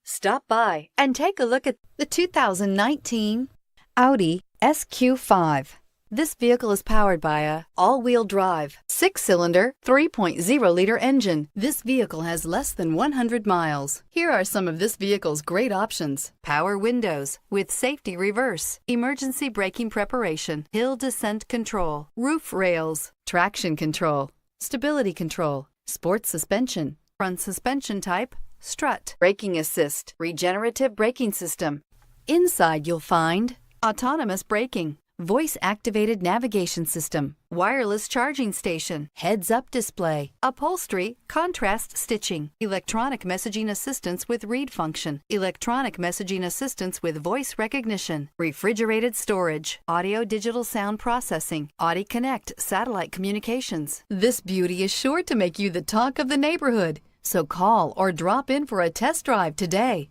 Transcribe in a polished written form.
Stop by and take a look at the 2019 Audi SQ5. This vehicle is powered by a all-wheel drive, 6-cylinder, 3.0-liter engine. This vehicle has less than 100 miles. Here are some of this vehicle's great options: power windows with safety reverse, emergency braking preparation, hill descent control, roof rails, traction control, stability control, sports suspension, front suspension type, strut, braking assist, regenerative braking system. Inside you'll find autonomous braking, voice-activated navigation system, wireless charging station, heads-up display, upholstery, contrast stitching, electronic messaging assistance with read function, electronic messaging assistance with voice recognition, refrigerated storage, audio-digital sound processing, Audi Connect satellite communications. This beauty is sure to make you the talk of the neighborhood, so call or drop in for a test drive today.